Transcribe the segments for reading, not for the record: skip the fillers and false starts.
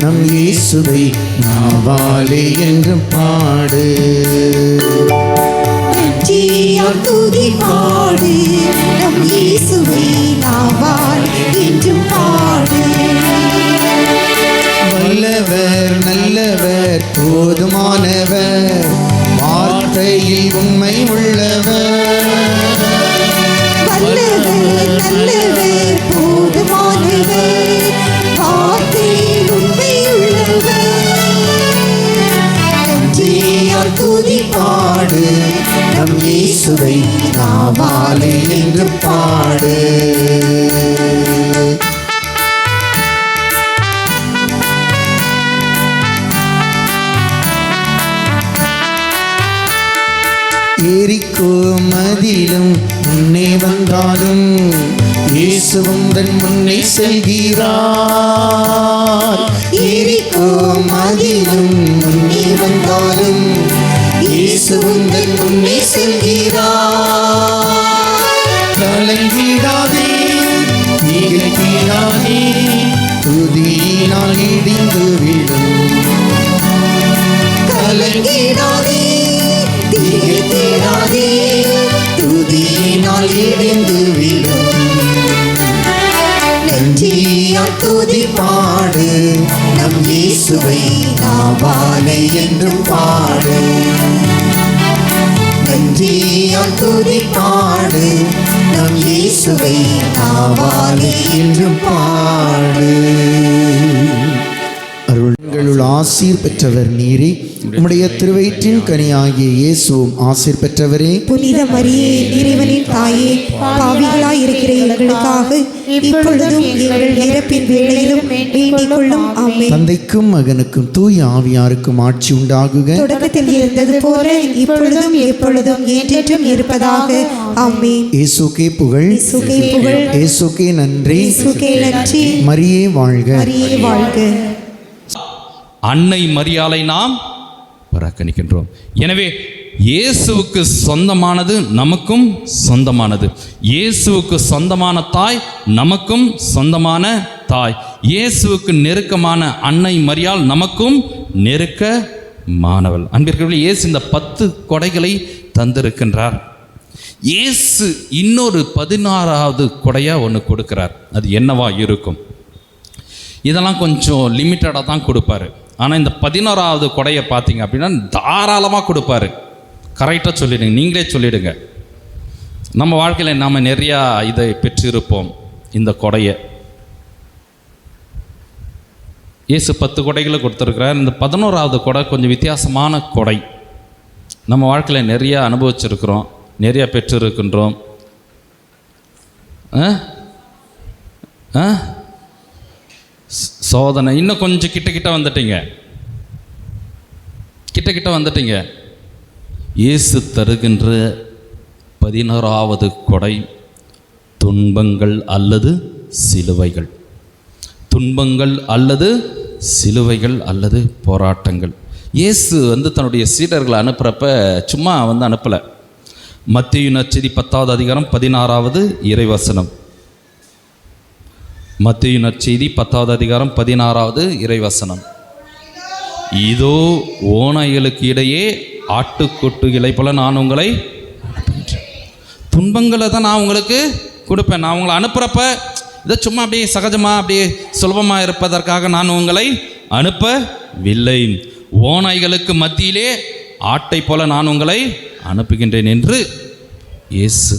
நம் இயேசுவை நாவாலே என்றும் பாடு. நன்றியால் துதி பாடு, நம் இயேசுவை நாவால் என்றும் பாடு. வல்லவர் நல்லவர் போதுமானவர், வார்த்தையில் உண்மை உள்ளவர். வல்லவர் நல்லவர் போதுமானவர், வார்த்தையில் உண்மை உள்ளவர். நன்றியால் துதி பாடு, நம் இயேசுவை நாவாலே என்று பாடு. எரிகோ மதிலும் முன்னே வந்தாலும் இயேசுவும் தன் முன்னே செல்கிறார். எரிகோ மதிலும் முன்னே வந்தாலும் இயேசுவும் தன் முன்னே செல்கிறார். கலங்கிடாதே திகைத்திடாதே, துதியினால் இடிந்து விடும். கலங்கிடாதே திகைத்திடாதே, துதியினால் இடிந்து விடும். நன்றியால் துதி பாடு, நம் இயேசுவை நாவாலே என்றும் பாடு. நன்றியால் துதி பாடு, நம் இயேசுவை நாவாலே என்றும் பாடு. அருள்களுள் ஆசீர் பெற்றவர் நீரே, உம்முடைய திருவயிற்றின் கனியாகிய இயேசுவும் ஆசீர் பெற்றவரே. புனித மரியே, இறைவனின் தாயே, பாவிகளாய் இருக்கிற எங்களுக்காக இப்பொழுதும் எங்கள் இறப்பின் வேளையிலும் வேண்டிக் கொள்ளும். ஆமென். தந்தைக்கும் மகனுக்கும் தூய ஆவியாருக்கும் ஆட்சி உண்டாகுக. தொடக்கத்தில் இருந்தது போல இப்பொழுதும் எப்பொழுதும் என்றென்றும் இருப்பதாக. ஆமென். இயேசுக்கே புகழ், இயேசுக்கே புகழ், இயேசுக்கே நன்றி, இயேசுக்கே நன்றி. மரியே வாழ்க. மரியே வாழ்க. அன்னை மரியாளை நாம் புறக்கணிக்கின்றோம். எனவே இயேசுவுக்கு சொந்தமானது நமக்கும் சொந்தமானது. இயேசுவுக்கு சொந்தமான தாய் நமக்கும் சொந்தமான தாய். இயேசுவுக்கு நெருக்கமான அன்னை மரியாள் நமக்கும் நெருக்கமானவள். அன்பிற்குரியவர்களே, இயேசு இந்த 10 கொடைகளை தந்திருக்கின்றார். இயேசு இன்னொரு 16வது கொடையாக ஒன்று கொடுக்கிறார். அது என்னவா இருக்கும்? இதெல்லாம் கொஞ்சம் லிமிட்டடாக தான் கொடுப்பாரு. ஆனால் இந்த 11வது கொடையை பார்த்தீங்க அப்படின்னா தாராளமாக கொடுப்பாரு. கரெக்டாக சொல்லிடுங்க, நீங்களே சொல்லிடுங்க. நம்ம வாழ்க்கையில் நாம் நிறையா இதை பெற்றிருப்போம். இந்த கொடையை இயேசு 10 கொடைகளை கொடுத்துருக்கிறார். இந்த 11வது கொடை கொஞ்சம் வித்தியாசமான கொடை. நம்ம வாழ்க்கையில் நிறையா அனுபவிச்சிருக்கிறோம், நிறையா பெற்றிருக்கின்றோம். சோதனை இன்னும் கொஞ்சம் கிட்ட வந்துட்டீங்க. இயேசு தருகின்ற 11வது கொடை துன்பங்கள் அல்லது சிலுவைகள். துன்பங்கள் அல்லது சிலுவைகள் அல்லது போராட்டங்கள். இயேசு தன்னுடைய சீடர்களை அனுப்புகிறப்ப சும்மா அனுப்பலை. மத்தேயு நற்செய்தி 10வது அதிகாரம் 16வது இறைவசனம். மத்தேயு நற்செய்தி 10வது அதிகாரம் 16வது இறைவசனம். இதோ ஓநாய்களுக்கு இடையே ஆட்டுக்குட்டிகளை போல நான் உங்களை அனுப்புகின்றேன். துன்பங்களை தான் நான் உங்களுக்கு கொடுப்பேன். நான் உங்களை அனுப்புகிறப்ப இதை சும்மா அப்படியே சகஜமாக அப்படியே சுலபமாக இருப்பதற்காக நான் உங்களை அனுப்பவில்லை. ஓநாய்களுக்கு மத்தியிலே ஆட்டை போல நான் உங்களை அனுப்புகின்றேன் என்று இயேசு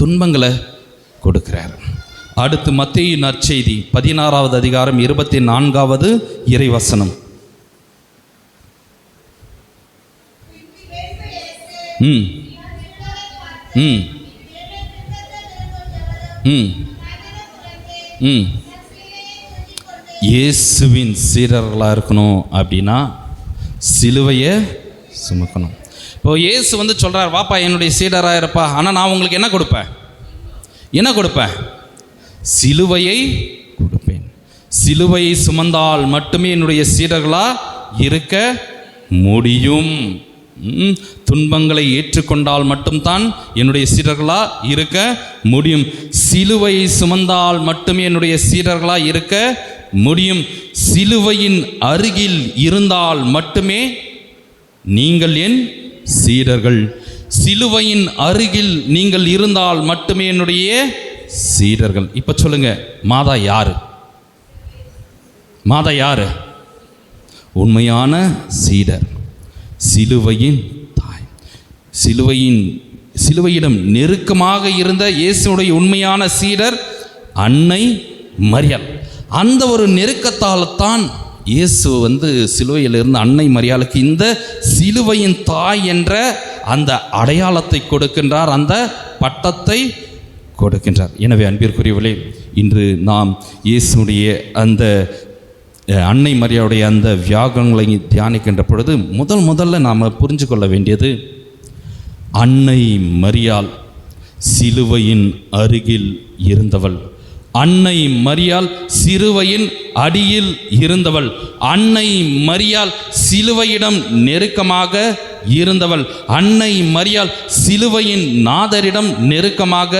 துன்பங்களை கொடுக்கிறார். அடுத்து மத்தேயு நற்செய்தி 16வது அதிகாரம் 24வது இறைவசனம். இயேசுவின் சீடர்களாக இருக்கணும் அப்படின்னா சிலுவையை சுமக்கணும். இப்போ இயேசு சொல்கிறார், வாப்பா என்னுடைய சீடராக இருப்பா, ஆனால் நான் உங்களுக்கு என்ன கொடுப்பேன்? சிலுவையை கொடுப்பேன். சிலுவையை சுமந்தால் மட்டுமே என்னுடைய சீடர்களாக இருக்க முடியும். துன்பங்களை ஏற்றுக்கொண்டால் மட்டும்தான் என்னுடைய சீடர்களாக இருக்க முடியும். சிலுவையை சுமந்தால் மட்டுமே என்னுடைய சீடர்களாக இருக்க முடியும். சிலுவையின் அருகில் இருந்தால் மட்டுமே நீங்கள் என் சீடர்கள். சிலுவையின் அருகில் நீங்கள் இருந்தால் மட்டுமே என்னுடைய சீடர்கள். இப்ப சொல்லுங்க, மாதா யாரு? மாதா யாரு? உண்மையான சீடர், சிலுவையின் தாய். சிலுவையிடம் நெருக்கமாக இருந்த இயேசுடைய உண்மையான சீடர் அன்னை மரியாள். அந்த ஒரு நெருக்கத்தால் தான் இயேசு சிலுவையில் இருந்த அன்னை மரியாளுக்கு இந்த சிலுவையின் தாய் என்ற அந்த அடையாளத்தை கொடுக்கின்றார், அந்த பட்டத்தை கொடுக்கின்றார். எனவே அன்பிற்குரியவர்களே, இன்று நாம் இயேசுடைய அந்த அன்னை மரியாளுடைய அந்த வியாகங்களை தியானிக்கின்ற பொழுது முதல்ல நாம் புரிஞ்சு கொள்ள வேண்டியது, அன்னை மரியாள் சிலுவையின் அருகில் இருந்தவள். அன்னை மரியாள் சிலுவையின் அடியில் இருந்தவள். அன்னை மரியாள் சிலுவையிடம் நெருக்கமாக இருந்தவள். அன்னை மரியாள் சிலுவையின் நாதரிடம் நெருக்கமாக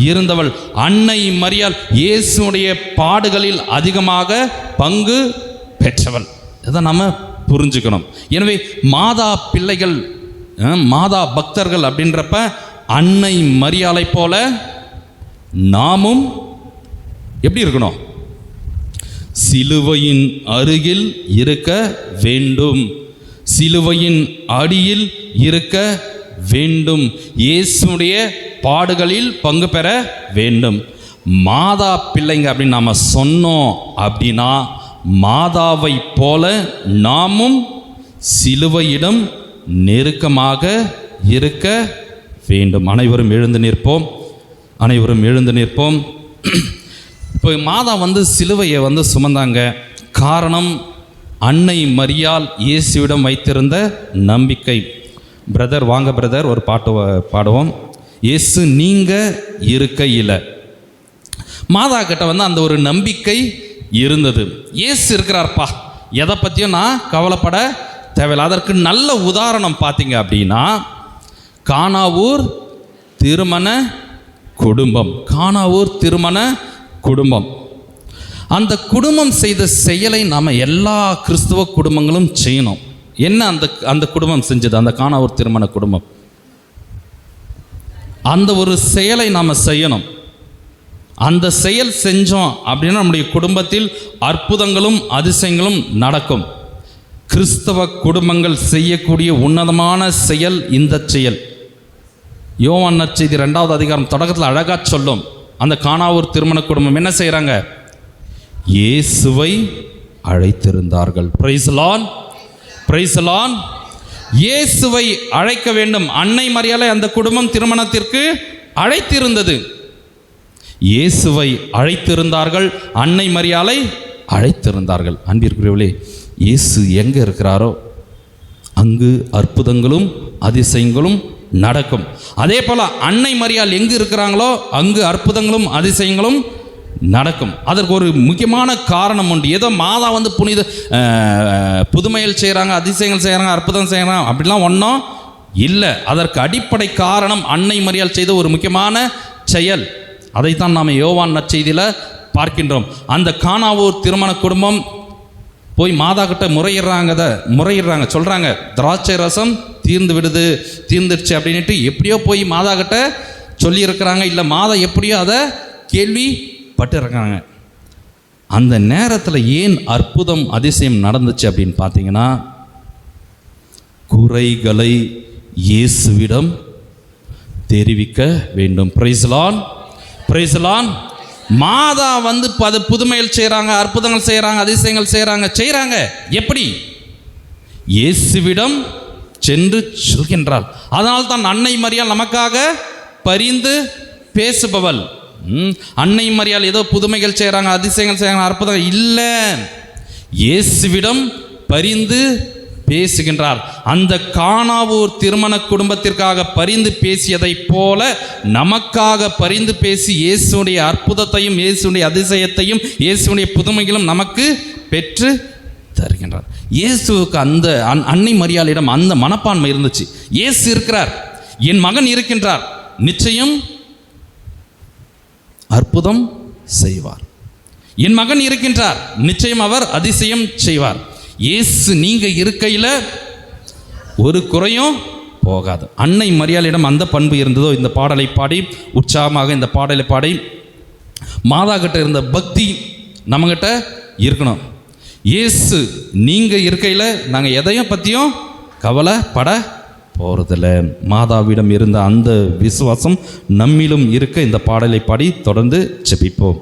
இருந்தவள். அன்னை மரியாள் இயேசுடைய பாடுகளில் அதிகமாக பங்கு பெற்றவள். இதை நம்ம புரிஞ்சுக்கணும். எனவே மாதா பிள்ளைகள், மாதா பக்தர்கள் அப்படின்றப்ப அன்னை மரியாளை போல நாமும் எப்படி இருக்கணும்? சிலுவையின் அருகில் இருக்க வேண்டும், சிலுவையின் அடியில் இருக்க வேண்டும், இயேசுடைய பாடுகளில் பங்கு பெற வேண்டும். மாதா பிள்ளைங்க அப்படின்னு நாம் சொன்னோம் அப்படின்னா, மாதாவை போல நாமும் சிலுவையிடம் நெருக்கமாக இருக்க வேண்டும். அனைவரும் எழுந்து நிற்போம், அனைவரும் எழுந்து நிற்போம். இப்போ மாதா சிலுவையை சுமந்தாங்க. காரணம், அன்னை மரியாள் இயேசுவிடம் வைத்திருந்த நம்பிக்கை. பிரதர் வாங்க பிரதர், ஒரு பாட்டு பாடுவோம். இயேசு நீங்க இருக்கையில் மாதா கிட்ட அந்த ஒரு நம்பிக்கை இருந்தது. இயேசு இருக்கிறார்ப்பா, எதை பற்றியும் நான் கவலைப்பட தேவையில்லை. அதற்கு நல்ல உதாரணம் பார்த்தீங்க அப்படின்னா, கானாவூர் திருமண குடும்பம். கானாவூர் திருமண குடும்பம், அந்த குடும்பம் செய்த செயலை நாம் எல்லா கிறிஸ்தவ குடும்பங்களும் செய்யணும். என்ன அந்த குடும்பம் செஞ்சது? அந்த கானாவூர் திருமண குடும்பம் அந்த ஒரு செயலை நாம் செய்யணும். அந்த செயல் செஞ்சோம் அப்படின்னா நம்முடைய குடும்பத்தில் அற்புதங்களும் அதிசயங்களும் நடக்கும். கிறிஸ்தவ குடும்பங்கள் செய்யக்கூடிய உன்னதமான செயல் இந்த செயல். யோவான் நற்செய்தி 2வது அதிகாரம் தொடக்கத்தில் அழகாக சொல்லும். அந்த கானாவூர் திருமண குடும்பம் என்ன செய்கிறாங்க? இயேசுவை அழைத்திருந்தார்கள். Praise Lord, praise Lord. இயேசுவை அழைக்க வேண்டும். அன்னை மரியாளை அந்த குடும்பம் திருமணத்திற்கு அழைத்திருந்தது. இயேசுவை அழைத்திருந்தார்கள், அன்னை மரியாளை அழைத்திருந்தார்கள். அன்பிற்குரியவர்களே, இயேசு எங்கே இருக்கிறாரோ அங்கு அற்புதங்களும் அதிசயங்களும் நடக்கும். அதே போல அன்னை மரியாள் எங்கு இருக்கிறாங்களோ அங்கு அற்புதங்களும் அதிசயங்களும் நடக்கும். அதற்கு ஒரு முக்கியமான காரணம் உண்டு. ஏதோ மாதா புனித புதுமைகள் செய்கிறாங்க, அதிசயங்கள் செய்கிறாங்க, அற்புதம் செய்கிறாங்க அப்படிலாம் ஒன்றும் இல்லை. அதற்கு அடிப்படை காரணம் அன்னை மரியாள் செய்த ஒரு முக்கியமான செயல். அதைத்தான் நாம் யோவான் நற்செய்தியில் பார்க்கின்றோம். அந்த கானாவூர் திருமண குடும்பம் போய் மாதா கிட்ட முறையிடுறாங்க, சொல்கிறாங்க திராட்சை ரசம் தீர்ந்துடுச்சு அப்படின்ட்டு எப்படியோ போய் மாதா கிட்ட சொல்லியிருக்கிறாங்க. இல்லை மாதா எப்படியோ அதை கேள்விப்பட்டிருக்காங்க. அந்த நேரத்தில் ஏன் அற்புதம் அதிசயம் நடந்துச்சு அப்படின்னு பார்த்தீங்கன்னா, குறைகளை இயேசுவிடம் தெரிவிக்க வேண்டும். Praise Lord, praise Lord. மாதா புதுமைகள் செய்கிறாங்க, அற்புதங்கள் செய்கிறாங்க, அதிசயங்கள் செய்கிறாங்க. எப்படி? இயேசுவிடம் சென்று சொல்கின்றார். அதனால் தான் அன்னை மரியாள் நமக்காக பரிந்து பேசுபவள். அன்னை மரியாள் ஏதோ புதுமைகள் செய்கிறாங்க, அதிசயங்கள் செய்கிறாங்க, அற்புதம் இல்லை, இயேசுவிடம் பரிந்து பேசுகின்றார். அந்த கானாவூர் திருமண குடும்பத்திற்காக பரிந்து பேசியதை போல நமக்காக பரிந்து பேசி இயேசுடைய அற்புதத்தையும் இயேசுடைய அதிசயத்தையும் இயேசுடைய புதுமைகளும் நமக்கு பெற்று தருகின்றார். இயேசுவுக்கு அந்த அன்னை மரியாளிடம் அந்த மனப்பான்மை இருந்துச்சு. இயேசு இருக்கிறார், என் மகன் இருக்கின்றார், நிச்சயம் அற்புதம் செய்வார். என் மகன் இருக்கின்றார், நிச்சயம் அவர் அதிசயம் செய்வார். இயேசு நீங்க இருக்கையில் ஒரு குறையும் போகாது. அன்னை மரியாளிடம் அந்த பண்பு இருந்ததோ இந்த பாடலை பாடி உற்சாகமாக இந்த பாடலை பாடி மாதா கிட்ட இருந்த பக்தி நம்மகிட்ட இருக்கணும். இயேசு நீங்கள் இருக்கையில் நாங்கள் எதையும் பற்றியும் கவலைப்பட போகிறதில்ல. மாதாவிடம் இருந்த அந்த விசுவாசம் நம்மிலும் இருக்க இந்த பாடலை பாடி தொடர்ந்து ஜெபிப்போம்.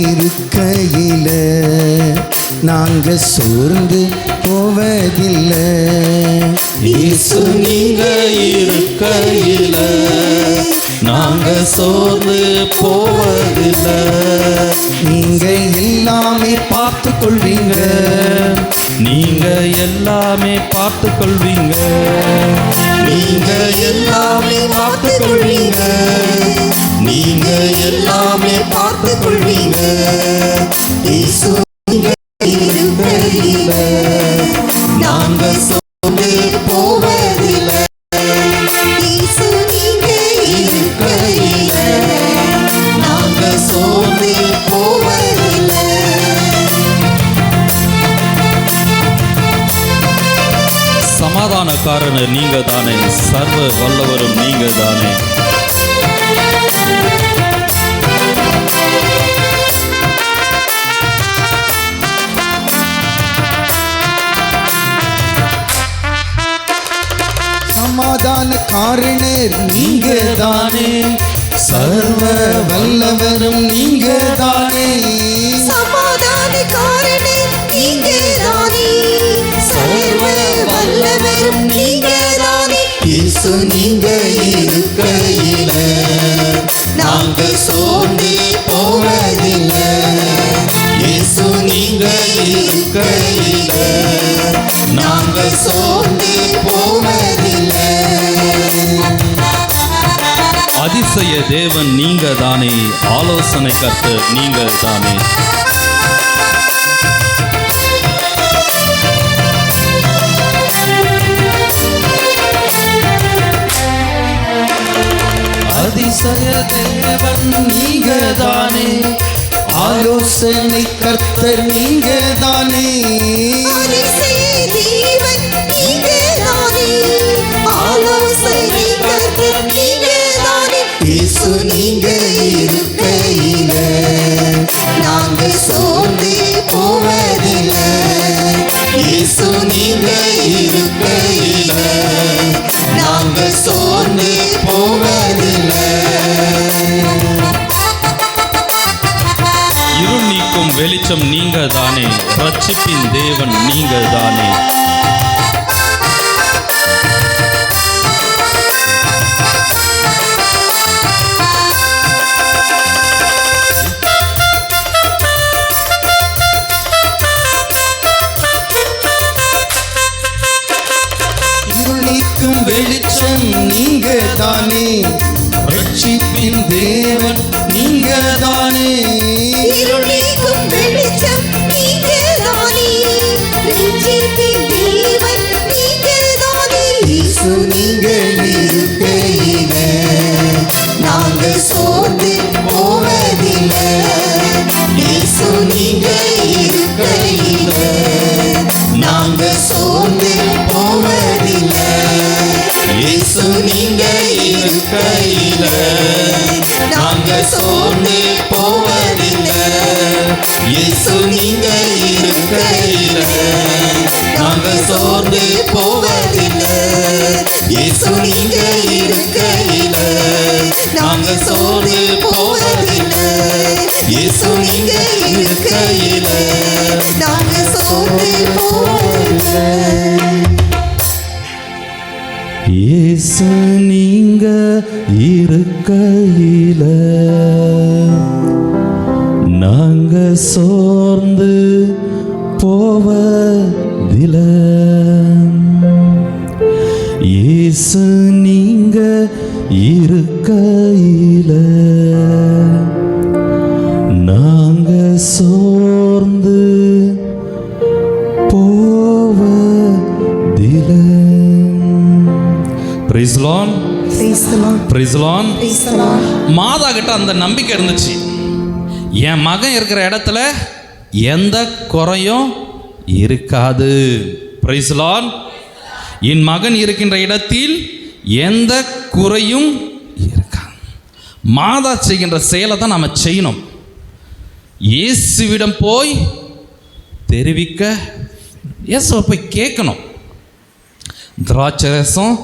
இருக்கையில நாங்க சோர்ந்து போவதில்லை. இயேசு நீங்க இருக்கையில நாங்க சோர்ந்து போவதில்லை. நீங்க எல்லாமே பார்த்து கொள்வீங்க, நீங்க எல்லாமே பார்த்து கொள்வீங்க, நீங்க எல்லாமே பார்த்து கொள்வீங்க, நீங்க எல்லாமே பார்த்து கொள்வீங்க. இயேசு நீங்க இருக்கையில நாங்க சோர்ந்து போவதில்லை. இயேசு நீங்க இருக்கையில நாங்க சோர்ந்து போவதில்லை. சமாதானக்காரர் நீங்க தானே, சர்வ வல்லவரும் நீங்க தானே. சமாதானக்காரர் நீங்க தானே, சர்வ வல்லவரும் நீங்க தானே. சமாதானக்காரர் நீங்க தானே, சர்வ வல்லவரும் நீங்க தானே. இயேசு நீங்க இருக்கையில நாங்க சோர்ந்து போவதில்லை. இயேசு நீங்க இருக்கையில நாங்க சோர்ந்து போவதில்லை. அதிசய தேவன் நீங்க தானே, ஆலோசனை கர்த்தர் நீங்க தானே. அதிசய தேவன் நீங்க தானே, ஆலோசனை கர்த்தர் நீங்க தானே. அதிசய தேவன் நீங்க தானே, ஆலோசனை கர்த்தர் நீங்க தானே. இயேசு நீங்க இருக்கையில நாங்க சோர்ந்து போவதில்லை. இயேசு நீங்க இருக்கையில நாங்க சோர்ந்து போவதில்லை. இருள் நீக்கும் வெளிச்சம் நீங்க தானே, ரட்சிப்பின் தேவன் நீங்க தானே. இருளிக்கும் வெளிச்சம் நீங்க தானே, ரட்சிப்பின் தேவன் நீங்க தானே. இருள் நீக்கும் வெளிச்சம் நீங்க தானே, ரட்சிப்பின் தேவன் நீங்க தானே. இயேசு நீங்க இருக்கையில நாங்க சோர்ந்து போவதில்லை. இயேசு நீங்க இருக்கையில நாங்க சோர்ந்து போவதில்லை. இயேசு நீங்க இருக்கையில நாங்க சோர்ந்து போவதில்லை. இயேசு நீங்க இருக்கையில நாங்க சோர்ந்து போவதில்லை. இயேசு நீங்க இருக்கையில நாங்க சோர்ந்து போவதில்லை. இயேசு நீங்க இருக்கையில நாங்க சோர்ந்து இயேசு நீங்க இருக்கையில நாங்க சோர்ந்து போவதில. இயேசு நீங்க இருக்கையில நாங்க சோர்ந்து போவதில. Praise the Lord. Praise the Lord. Praise the Lord. Praise the Lord. மாதா கிட்ட அந்த நம்பிக்கை இருந்துச்சு, என் மகன் இருக்கிற இடத்துல எந்த குறையும் இருக்காது. Praise the Lord. என் மகன் இருக்கின்ற இடத்தில் எந்த குறையும் இருக்காது. மாதா செய்கின்ற செயலை தான் நாம் செய்யணும். இயேசுவிடம் போய் தெரிவிக்க, இயேசுவை போய் கேட்கணும். திராட்சரசம்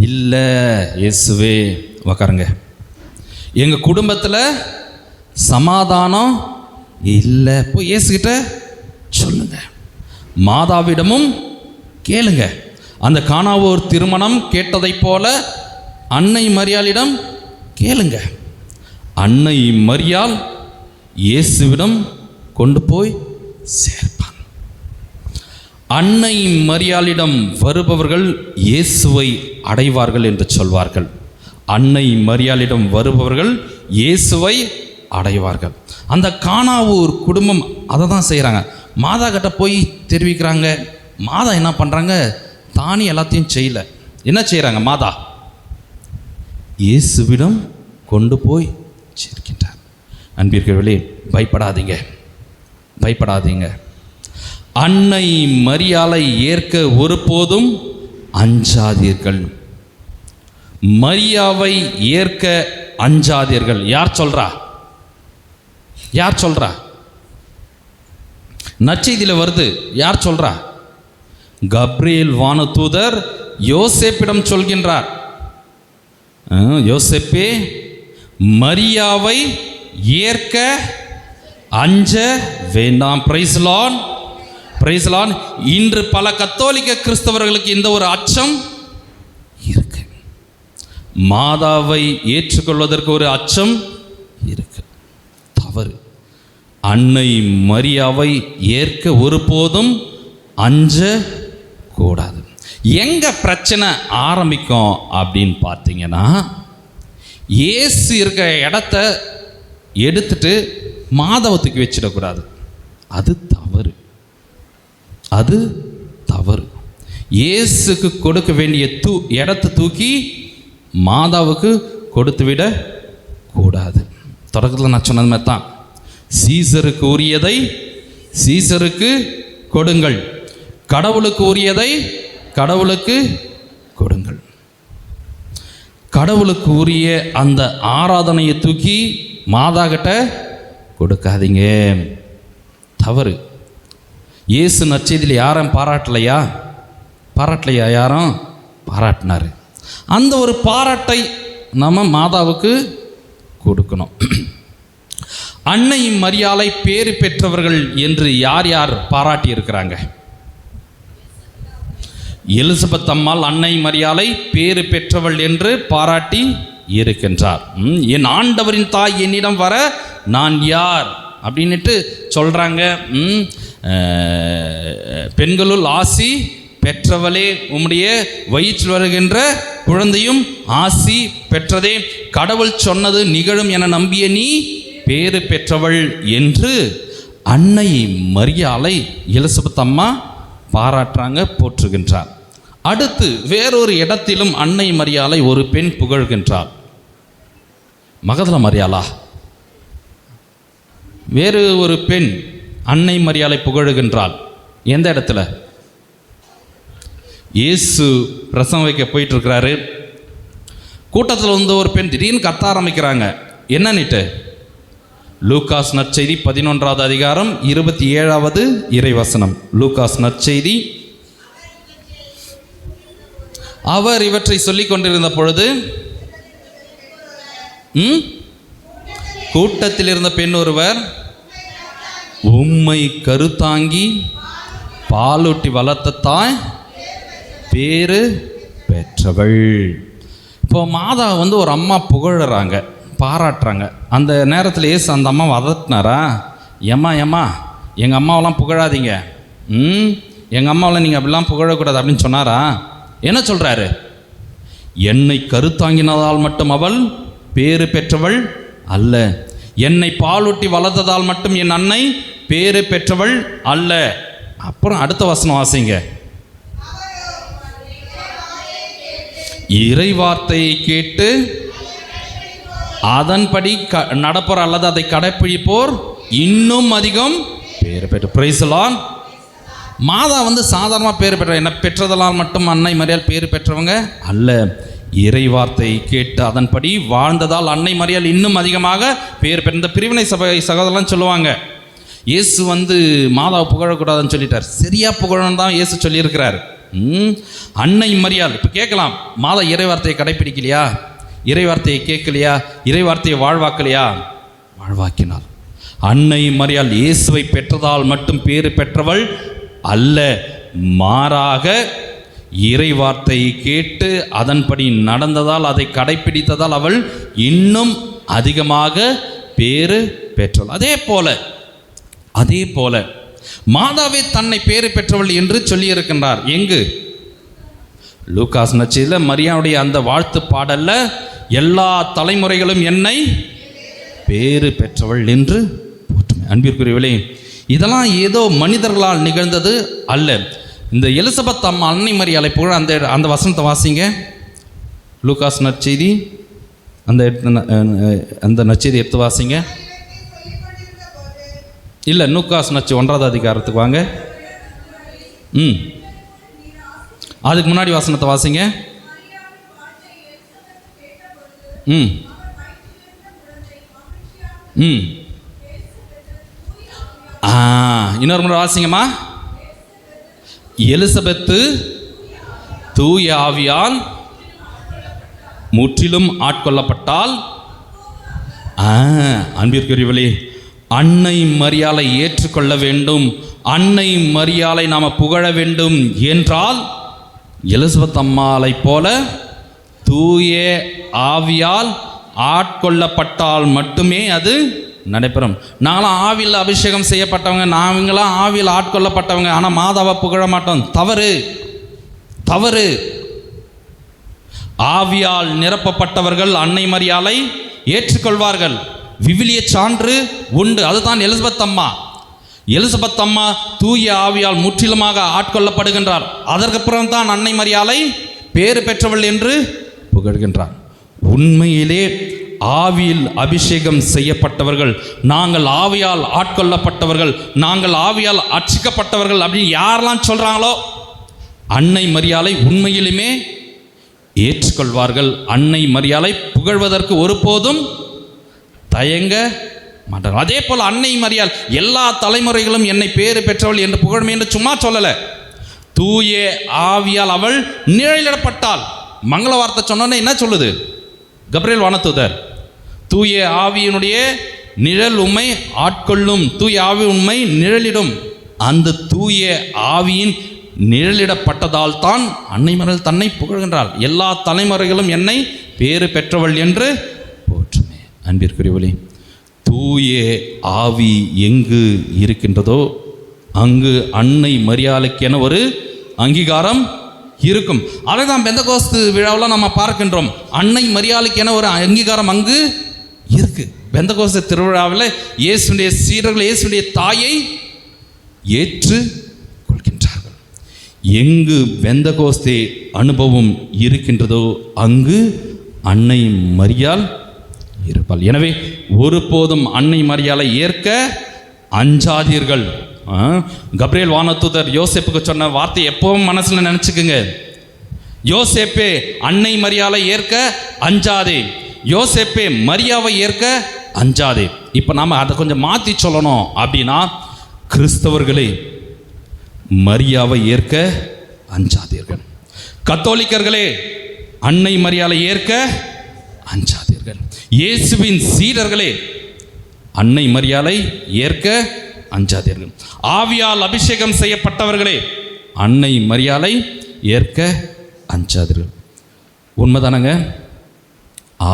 இல்லை இயேசுவே, உக்காருங்க. எங்கள் குடும்பத்தில் சமாதானம் இல்லை, போய் இயேசுகிட்ட சொல்லுங்க. மாதாவிடமும் கேளுங்க. அந்த கானாவூர் திருமணம் கேட்டதைப் போல அன்னை மரியாளிடம் கேளுங்க. அன்னை மரியாள் இயேசுவிடம் கொண்டு போய் சேர்ப்பான். அன்னை மரியாளிடம் வருபவர்கள் இயேசுவை அடைவார்கள் என்று சொல்வார்கள். அன்னை மரியாளிடம் வருபவர்கள் இயேசுவை அடைவார்கள். அந்த கானாவூர் குடும்பம் அதை தான் செய்கிறாங்க. மாதா கிட்ட போய் தெரிவிக்கிறாங்க. மாதா என்ன பண்ணுறாங்க, தானே எல்லாத்தையும் செய்யல. என்ன செய்கிறாங்க, மாதா இயேசுவிடம் கொண்டு போய் சேர்க்கின்றார். அன்பிற்குரியவர்களே, பயப்படாதீங்க, பயப்படாதீங்க. அன்னை மரியாளை ஏற்க ஒருபோதும் அஞ்சாதீர்கள். மரியாவை ஏற்க அஞ்சாதீர்கள். யார் சொல்றா? யார் சொல்றா? நற்செய்தியில் வருது. யார் சொல்றா? கப்ரியேல் வானதூதர் யோசேப்பிடம் சொல்கின்றார், யோசேப்பே, மரியாவை ஏற்க அஞ்ச வேண்டாம். Praise Lord, praise Lord. இன்று பல கத்தோலிக்க கிறிஸ்தவர்களுக்கு இந்த ஒரு அச்சம் இருக்கு. மாதாவை ஏற்றுக்கொள்வதற்கு ஒரு அச்சம் இருக்கு. தவறு. அன்னை மரியாவை ஏற்க ஒருபோதும் அஞ்ச கூடாது. எங்க பிரச்சனை ஆரம்பிக்கும் அப்படின்னு பார்த்தீங்கன்னா, இயேசு இருக்கிற இடத்த எடுத்துட்டு மாதவத்துக்கு வச்சிடக்கூடாது. அது தவறு, அது தவறு. இயேசுக்கு கொடுக்க வேண்டிய இடத்தை தூக்கி மாதாவுக்கு கொடுத்து விட கூடாது. தொடக்கத்தில் நான் சொன்னது மாதிரி தான், சீசருக்கு உரியதை சீசருக்கு கொடுங்கள், கடவுளுக்கு உரியதை கடவுளுக்கு கொடுங்கள். கடவுளுக்கு உரிய அந்த ஆராதனையை தூக்கி மாதா கிட்ட கொடுக்காதீங்க. தவறு. இயேசு நற்செய்தியில் யாரும் பாராட்டலையா? பாராட்டலையா? யாரும் பாராட்டினார். அந்த ஒரு பாராட்டை நம்ம மாதாவுக்கு கொடுக்கணும். அன்னை மரியாளை பேறு பெற்றவர்கள் என்று யார் யார் பாராட்டி இருக்கிறாங்க? எலிசபெத் அம்மாள் அன்னை மரியாளை பேறு பெற்றவள் என்று பாராட்டி இருக்கின்றார். என் ஆண்டவரின் தாய் என்னிடம் வர நான் யார் அப்படின்ட்டு சொல்கிறாங்க. பெண்களுள் ஆசி பெற்றவளே, உம்முடைய வயிற்றில் வருகின்ற குழந்தையும் ஆசி பெற்றதே, கடவுள் சொன்னது நிகழும் என நம்பிய நீ பேறு பெற்றவள் என்று அன்னை மரியாளை எலிசபெத் அம்மா பாராட்டுறாங்க, போற்றுகின்றார். அடுத்து வேறொரு இடத்திலும் அன்னை மரியாளை ஒரு பெண் புகழ்கின்றார். மகதல மரியாளா? வேறு ஒரு பெண் அன்னை மரியாளை புகழுகின்றாள். எந்த இடத்துல? இயேசு பிரசவம் வைக்க போயிட்டு இருக்கிறாரு. கூட்டத்தில் வந்து ஒரு பெண் திடீர்னு கத்த ஆரம்பிக்கிறாங்க. என்னன்னுட்டு? லூகாஸ் நற்செய்தி 11வது அதிகாரம் 27வது இறைவசனம். லூகாஸ் நற்செய்தி. அவர் இவற்றை சொல்லிக் கொண்டிருந்த பொழுது கூட்டத்தில் இருந்த பெண் ஒருவர் உம்மை கருத்தாங்கி பாலூட்டி வளர்த்த தாய் பேரு பெற்றவள். இப்போ மாதா வந்து ஒரு அம்மா புகழறாங்க, பாராட்டுறாங்க. அந்த நேரத்தில் ஏசு அந்த அம்மா அதட்டினாரா? ஏம்மா எங்கள் அம்மாவெல்லாம் புகழாதீங்க, எங்கள் அம்மாவெல்லாம் நீங்கள் அப்படிலாம் புகழக்கூடாது அப்படின்னு சொன்னாரா? என்ன சொல்கிறாரு? என்னை கருத்தாங்கினதால் மட்டும் அவள் பேறு பெற்றவள் அல்ல, என்னை பாலூட்டி வளர்த்ததால் மட்டும் என் அன்னை பேறு பெற்றவள் அல்ல. அப்புறம் அடுத்த வசனம் வாசிங்க. இறை வார்த்தையை கேட்டு அதன்படி நடப்போர் அல்லது அதை கடைப்பிடிப்போர் இன்னும் அதிகம் பேறு பெற்ற. Praise the Lord. மாதா வந்து சாதாரணமாக பேர் பெற்ற, என்ன பெற்றதெல்லாம் மட்டும் அன்னை மரியாள் பேர் பெற்றவங்க அல்ல, இறை வார்த்தையை கேட்டு அதன்படி வாழ்ந்ததால் அன்னை மரியாள் இன்னும் அதிகமாக பேர் பெற்ற. இந்த பிரிவினை சபை சகோதரலாம் சொல்லுவாங்க, இயேசு வந்து மாதாவை புகழக்கூடாதுன்னு சொல்லிட்டார். சரியாக புகழணும் தான் இயேசு சொல்லியிருக்கிறார். அன்னை மரியாள். இப்போ கேட்கலாம், மாதா இறை வார்த்தையை கடைப்பிடிக்கலையா, இறை வார்த்தையை கேட்கலையா, இறை வார்த்தையை வாழ்வாக்கலையா? வாழ்வாக்கினாள். அன்னை மரியாள் இயேசுவை பெற்றதால் மட்டும் பேறு பெற்றவள் அல்ல, மாறாக இறை வார்த்தையை கேட்டு அதன்படி நடந்ததால் அதை கடைப்பிடித்ததால் அவள் இன்னும் அதிகமாக பேறு பெற்றவள். அதே போல மாதாவே தன்னை பேறு பெற்றவள் என்று சொல்லியிருக்கின்றார். எங்கு? லூகாஸ் நற்செய்தியில் மரியாவுடைய அந்த வாழ்த்து பாடல்ல, எல்லா தலைமுறைகளும் என்னை பேறு பெற்றவள் என்று போற்றுமே. அன்பிற்குரியவர்களே, இதெல்லாம் ஏதோ மனிதர்களால் நிகழ்ந்தது அல்ல. இந்த எலிசபெத் அம்மா அன்னை மரியாளை புகழ அந்த வசனத்தை வாசிங்க. லூகாஸ் நற்செய்தி அந்த நற்செய்தி எடுத்து வாசிங்க. இல்லை, லூகாஸ் நற்செய்தி 1ஆவது அதிகாரத்துக்கு வாங்க. அதுக்கு முன்னாடி வசனத்தை வாசிங்க. இன்னொரு முறை வாசிங்கம்மா. எலிசபெத்து தூய ஆவியால் முற்றிலும் ஆட்கொள்ளப்பட்டால். அன்பிற்குரியவர்களே, அன்னை மரியாளை ஏற்றுக்கொள்ள வேண்டும், அன்னை மரியாளை நாம் புகழ வேண்டும் என்றால் எலிசபெத் அம்மாளை போல தூய ஆவியால் ஆட்கொள்ளப்பட்டால் மட்டுமே அது நடைபெறும். நாங்களாம் ஆவியில் அபிஷேகம் செய்யப்பட்டவங்க, நாங்களாம் ஆவியில் ஆட்கொள்ளப்பட்டவங்க, ஆனால் மாதாவை புகழ மாட்டோம். தவறு. ஆவியால் நிரப்பப்பட்டவர்கள் அன்னை மரியாளை ஏற்றுக்கொள்வார்கள். விவிலிய சான்று உண்டு. அதுதான் எலிசபெத் அம்மா தூய ஆவியால் முற்றிலுமாக ஆட்கொள்ளப்படுகின்றார். அதற்கப்புறம் தான் அன்னை மரியாளை பேறு பெற்றவள் என்று புகழ்கின்றார். உண்மையிலே ஆவியில் அபிஷேகம் செய்யப்பட்டவர்கள், நாங்கள் ஆவியால் ஆட்கொள்ளப்பட்டவர்கள், நாங்கள் ஆவியால் அர்ச்சிக்கப்பட்டவர்கள் அப்படின்னு யாரெல்லாம் சொல்கிறாங்களோ அன்னை மரியாளை உண்மையிலுமே ஏற்றுக்கொள்வார்கள். அன்னை மரியாளை புகழ்வதற்கு ஒருபோதும் தயங்க மாட்டார்கள். அதே போல் அன்னை மரியாள் எல்லா தலைமுறைகளும் என்னை பேறு பெற்றவள் என்று புகழும் என்று சும்மா சொல்லலை. தூய ஆவியால் அவள் நிழலிடப்பட்டாள். மங்கள வார்த்தை சொன்னோன்னே என்ன சொல்லுது கப்ரியேல் வானதூதர்? தூய ஆவியினுடைய நிழல் உம்மை ஆட்கொள்ளும், தூய ஆவி உண்மை நிழலிடும். அந்த தூய ஆவியின் நிழலிடப்பட்டதால் தான் அன்னை மரியாள் தன்னை புகழ்கின்றாள். எல்லா தலைமுறைகளும் என்னை பேறு பெற்றவள் என்று போற்றுமே. அன்பிற்குரியவளே, தூய ஆவி எங்கு இருக்கின்றதோ அங்கு அன்னை மரியாளுக்கென ஒரு அங்கீகாரம் இருக்கும். அதை தான் பெந்தகோஸ்து விழாவில் நம்ம பார்க்கின்றோம். அன்னை மரியாளுக்கென ஒரு அங்கீகாரம் அங்கு இருக்கு. பெந்தகோஸ்து திருவிழாவில் இயேசுடைய சீடர்கள் இயேசுடைய தாயை ஏற்று கொள்கின்றார்கள். எங்கு பெந்தகோஸ்தே அனுபவம் இருக்கின்றதோ அங்கு அன்னை மரியாள் இருப்பாள். எனவே ஒருபோதும் அன்னை மரியாளை ஏற்க அஞ்சாதீர்கள். கப்ரியேல் வானதூதர் யோசேப்புக்கு சொன்ன வார்த்தை எப்பவும் மனசில் நினச்சிக்குங்க. யோசேப்பே அன்னை மரியாளை ஏற்க அஞ்சாதே, யோசேப்பே மரியாவை ஏற்க அஞ்சாதே. இப்போ நாம் அதை கொஞ்சம் மாற்றி சொல்லணும் அப்படின்னா, கிறிஸ்தவர்களே மரியாவை ஏற்க அஞ்சாதீர்கள். கத்தோலிக்கர்களே அன்னை மரியாளை ஏற்க அஞ்சாதீர்கள். இயேசுவின் சீடர்களே அன்னை மரியாளை ஏற்க அஞ்சாதீர்கள். ஆவியால் அபிஷேகம் செய்யப்பட்டவர்களே, அன்னை மரியாளை ஏற்க அஞ்சாதீர்கள். உண்மைதானங்க?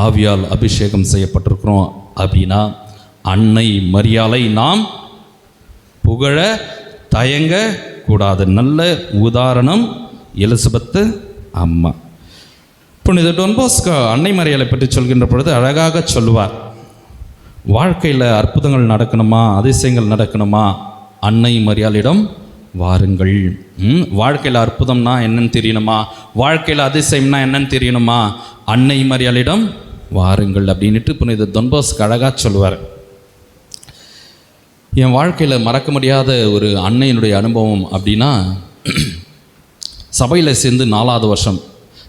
ஆவியால் அபிஷேகம் செய்யப்பட்டிருக்கிறோம் அப்படின்னா அன்னை மரியாளை நாம் புகழ தயங்க கூடாது. நல்ல உதாரணம் எலிசபெத்து அம்மா. புனித டொன் பாஸ்கோ அன்னை மரியாளை பற்றி சொல்கின்ற பொழுது அழகாக சொல்லுவார். வாழ்க்கையில் அற்புதங்கள் நடக்கணுமா, அதிசயங்கள் நடக்கணுமா, அன்னை மரியாளிடம் வாருங்கள். வாழ்க்கையில் அற்புதம்னா என்னன்னு தெரியணுமா, வாழ்க்கையில் அதிசயம்னா என்னன்னு தெரியணுமா, அன்னை மரியாளிடம் வாருங்கள் அப்படின்ட்டு புனித டொன் பாஸ்கோ அழகாக சொல்லுவார். என் வாழ்க்கையில் மறக்க முடியாத ஒரு அன்னையினுடைய அனுபவம் அப்படின்னா, சபையில் சேர்ந்து 4வது வருஷம்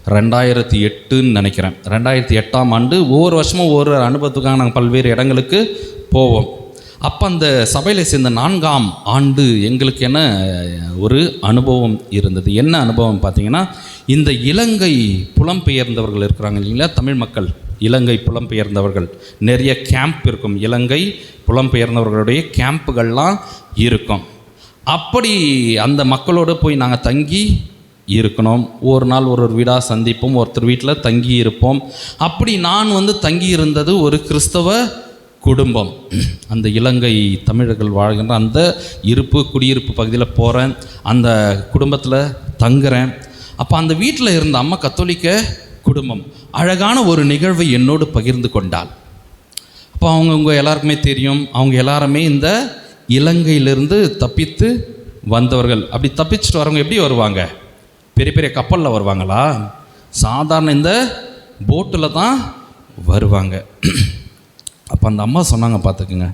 2008ன்னு நினைக்கிறேன். 2008ஆம் ஆண்டு ஒவ்வொரு வருஷமும் ஒவ்வொரு அனுபவத்துக்காக நாங்கள் பல்வேறு இடங்களுக்கு போவோம். அப்போ அந்த சபையில் சேர்ந்த 4ஆம் ஆண்டு எங்களுக்கு என்ன ஒரு அனுபவம் இருந்தது. என்ன அனுபவம் பார்த்தீங்கன்னா, இந்த இலங்கை புலம்பெயர்ந்தவர்கள் இருக்கிறாங்க இல்லைங்களா, தமிழ் மக்கள், இலங்கை புலம்பெயர்ந்தவர்கள் நிறைய கேம்ப் இருக்கும். இலங்கை புலம்பெயர்ந்தவர்களுடைய கேம்புகள்லாம் இருக்கும். அப்படி அந்த மக்களோடு போய் நாங்கள் தங்கி இருக்கணும். ஒரு நாள் ஒரு வீடாக சந்திப்போம், ஒருத்தர் வீட்டில் தங்கி இருப்போம். அப்படி நான் தங்கி இருந்தது ஒரு கிறிஸ்தவ குடும்பம். அந்த இலங்கை தமிழர்கள் வாழ்கின்ற அந்த குடியிருப்பு பகுதியில் போகிறேன், அந்த குடும்பத்தில் தங்குறேன். அப்போ அந்த வீட்டில் இருந்த அம்மா கத்தோலிக்க குடும்பம் அழகான ஒரு நிகழ்வை என்னோடு பகிர்ந்து கொண்டாள். அப்போ அவங்க எல்லாருக்குமே தெரியும், அவங்க எல்லாருமே இந்த இலங்கையிலிருந்து தப்பித்து வந்தவர்கள். அப்படி தப்பிச்சுட்டு வரவங்க எப்படி வருவாங்க? பெரிய பெரிய கப்பலில் வருவாங்களா? சாதாரண இந்த போட்டில் தான் வருவாங்க. அப்போ அந்த அம்மா சொன்னாங்க, பார்த்துக்குங்க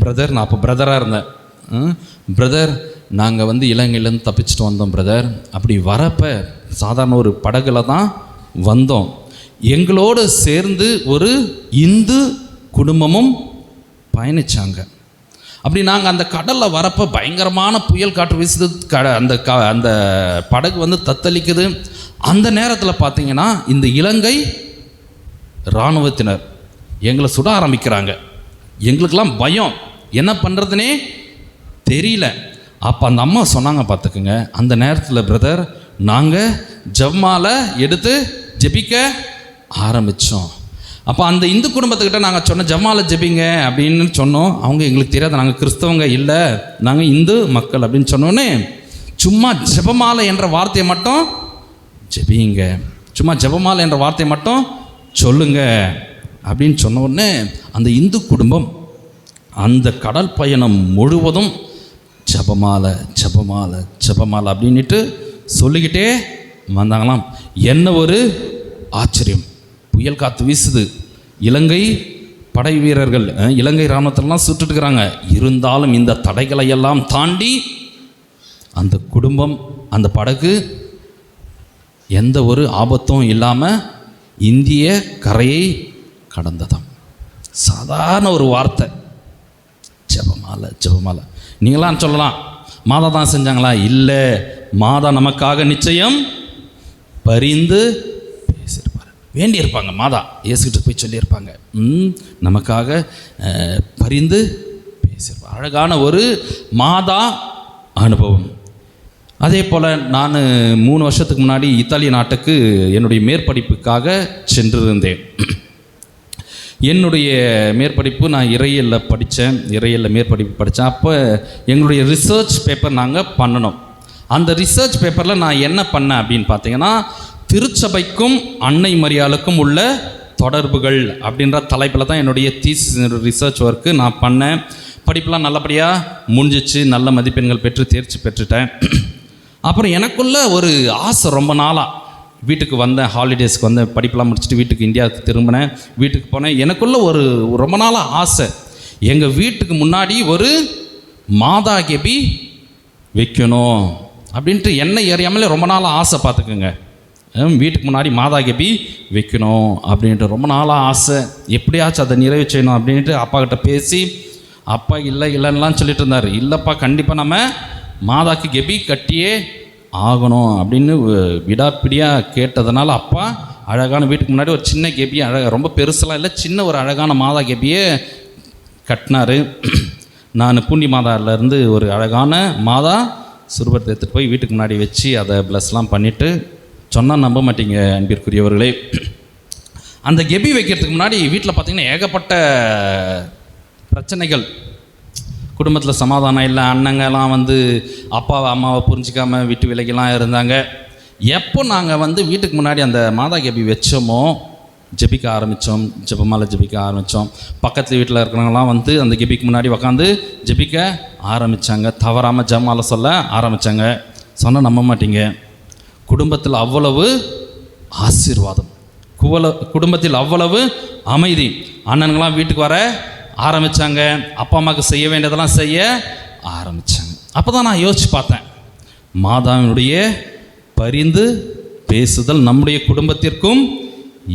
பிரதர், நான் அப்போ பிரதராக இருந்தேன். பிரதர், நாங்கள் இலங்கையிலேருந்து தப்பிச்சுட்டு வந்தோம் பிரதர். அப்படி வரப்போ சாதாரண ஒரு படகுல தான் வந்தோம். எங்களோடு சேர்ந்து ஒரு இந்து குடும்பமும் பயணித்தாங்க. அப்படி நாங்கள் அந்த கடலில் வரப்போ பயங்கரமான புயல் காற்று வீசுது. அந்த படகு தத்தளிக்குது. அந்த நேரத்தில் பார்த்தீங்கன்னா இந்த இலங்கை இராணுவத்தினர் எங்களை சுட ஆரம்பிக்கிறாங்க. எங்களுக்கெல்லாம் பயம், என்ன பண்ணுறதுனே தெரியல. அப்போ அந்த அம்மா சொன்னாங்க, பார்த்துக்குங்க, அந்த நேரத்தில் பிரதர் நாங்கள் ஜெபமாலை எடுத்து ஜெபிக்க ஆரம்பித்தோம். அப்போ அந்த இந்து குடும்பத்துக்கிட்ட நாங்கள் சொன்ன ஜெபமாலை ஜெபிங்க அப்படின்னு சொன்னோம். அவங்க எங்களுக்கு தெரியாது, நாங்கள் கிறிஸ்தவங்க இல்லை, நாங்கள் இந்து மக்கள் அப்படின்னு சொன்னோன்னே, சும்மா ஜெபமாலை என்ற வார்த்தையை மட்டும் ஜெபிங்க, சும்மா ஜெபமாலை என்ற வார்த்தையை மட்டும் சொல்லுங்க அப்படின்னு சொன்ன உடனே அந்த இந்து குடும்பம் அந்த கடல் பயணம் முழுவதும் ஜெபமாலை ஜெபமாலை ஜெபமாலை அப்படின்ட்டு சொல்லிக்கிட்டே வந்தாங்களாம். என்ன ஒரு ஆச்சரியம்! புயல் காற்று வீசுது, இலங்கை படை வீரர்கள் இலங்கை இராணுவத்திலாம் சுட்டுட்டுக்கிறாங்க. இருந்தாலும் இந்த தடைகளை எல்லாம் தாண்டி அந்த குடும்பம், அந்த படகு எந்த ஒரு ஆபத்தும் இல்லாமல் இந்திய கரையை கடந்ததாம். சாதாரண ஒரு வார்த்தை, ஜெபமாலை ஜெபமாலை. நீங்களாம் சொல்லலாம், மாதா தான் செஞ்சாங்களா? இல்லை, மாதா நமக்காக நிச்சயம் பரிந்து பேசியிருப்பார், வேண்டியிருப்பாங்க. மாதா இயேசுகிட்ட போய் சொல்லியிருப்பாங்க, நமக்காக பரிந்து பேசியிருப்பார். அழகான ஒரு மாதா அனுபவம். அதே போல் நான் 3 வருஷத்துக்கு முன்னாடி இத்தாலிய நாட்டுக்கு என்னுடைய மேற்படிப்புக்காக சென்றிருந்தேன். என்னுடைய மேற்படிப்பு நான் இறையியலில் படித்தேன், இறையியலில் மேற்படிப்பு படித்தேன். அப்போ எங்களுடைய ரிசர்ச் பேப்பர் நாங்கள் பண்ணணும். அந்த ரிசர்ச் பேப்பரில் நான் என்ன பண்ணேன் அப்படின்னு பார்த்தீங்கன்னா, திருச்சபைக்கும் அன்னை மரியாளுக்கும் உள்ள தொடர்புகள் அப்படின்ற தலைப்பில் தான் என்னுடைய ரிசர்ச் ஒர்க்கு நான் பண்ணேன். படிப்பெலாம் நல்லபடியாக முடிஞ்சிச்சு, நல்ல மதிப்பெண்கள் பெற்று தேர்ச்சி பெற்றுட்டேன். அப்புறம் எனக்குள்ள ஒரு ஆசை, ரொம்ப நாளாக வீட்டுக்கு வந்தேன், ஹாலிடேஸ்க்கு வந்தேன், படிப்பெலாம் முடிச்சுட்டு வீட்டுக்கு இந்தியாவுக்கு திரும்பினேன், வீட்டுக்கு போனேன். எனக்குள்ள ஒரு ரொம்ப நாளாக ஆசை, எங்கள் வீட்டுக்கு முன்னாடி ஒரு மாதா கெபி வைக்கணும் அப்படின்ட்டு என்ன அறியாமலே ரொம்ப நாளாக ஆசை. பார்த்துக்குங்க, வீட்டுக்கு முன்னாடி மாதா கெபி வைக்கணும் அப்படின்ட்டு ரொம்ப நாளாக ஆசை. எப்படியாச்சும் அதை நிறைவு செய்யணும் அப்படின்ட்டு அப்பா கிட்ட பேசி, அப்பா இல்லைன்னுலாம் சொல்லிட்டு இருந்தார். இல்லைப்பா, கண்டிப்பாக நம்ம மாதாக்கு கெபி கட்டியே ஆகணும் அப்படின்னு விடாப்பிடியாக கேட்டதுனால அப்பா அழகான வீட்டுக்கு முன்னாடி ஒரு சின்ன கெபியை, ரொம்ப பெருசெல்லாம் இல்லை, சின்ன ஒரு அழகான மாதா கெபியை கட்டினார். நான் பூண்டி மாதாவிலேருந்து ஒரு அழகான மாதா சுரூபத்தை எடுத்துகிட்டு போய் வீட்டுக்கு முன்னாடி வச்சு அதை ப்ளஸ்லாம் பண்ணிவிட்டு சொன்னால் நம்ப மாட்டீங்க அன்பிற்குரியவர்களே. அந்த கெபி வைக்கிறதுக்கு முன்னாடி வீட்டில் பார்த்திங்கன்னா ஏகப்பட்ட பிரச்சனைகள், குடும்பத்தில் சமாதானம் இல்லை, அண்ணங்கெல்லாம் வந்து அப்பாவை அம்மாவை புரிஞ்சிக்காமல் வீட்டு விலைக்கெல்லாம் இருந்தாங்க. எப்போ நாங்கள் வீட்டுக்கு முன்னாடி அந்த மாதா கெபி வச்சோமோ ஜெபிக்க ஆரம்பித்தோம், ஜெபமாலை ஜெபிக்க ஆரம்பித்தோம். பக்கத்து வீட்டில் இருக்கிறவங்களாம் அந்த கெபிக்கு முன்னாடி உக்காந்து ஜெபிக்க ஆரம்பித்தாங்க, தவறாமல் ஜெபமாலை சொல்ல ஆரம்பித்தாங்க. சொன்னால் நம்ப மாட்டீங்க, குடும்பத்தில் அவ்வளவு ஆசீர்வாதம், குடும்பத்தில் அவ்வளவு அமைதி. அண்ணனுங்களாம் வீட்டுக்கு வர ஆரம்பித்தாங்க, அப்பா அம்மாவுக்கு செய்ய வேண்டியதெல்லாம் செய்ய ஆரம்பித்தாங்க. அப்போ தான் நான் யோசித்து பார்த்தேன், மாதாவினுடைய பரிந்து பேசுதல் நம்முடைய குடும்பத்திற்கும்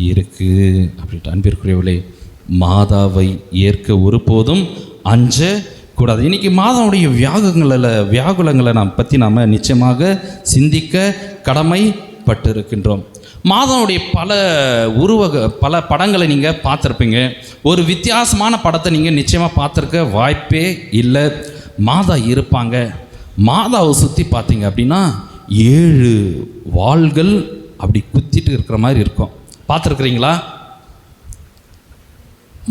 இருக்குது அப்படின்ட்டு. அன்பிற்குரியவர்களே, மாதாவை ஏற்க ஒருபோதும் அஞ்ச கூடாது. இன்றைக்கி மாதாவுடைய வியாகுலங்களை பற்றி நாம் நிச்சயமாக சிந்திக்க கடமைப்பட்டிருக்கின்றோம். மாதாவுடைய பல படங்களை நீங்கள் பார்த்துருப்பீங்க. ஒரு வித்தியாசமான படத்தை நீங்கள் நிச்சயமாக பார்த்துருக்க வாய்ப்பே இல்லை. மாதா இருப்பாங்க, மாதாவை சுற்றி பார்த்தீங்க அப்படின்னா 7 வாள்கள் அப்படி குத்திட்டு இருக்கிற மாதிரி இருக்கும். பார்த்துருக்குறீங்களா?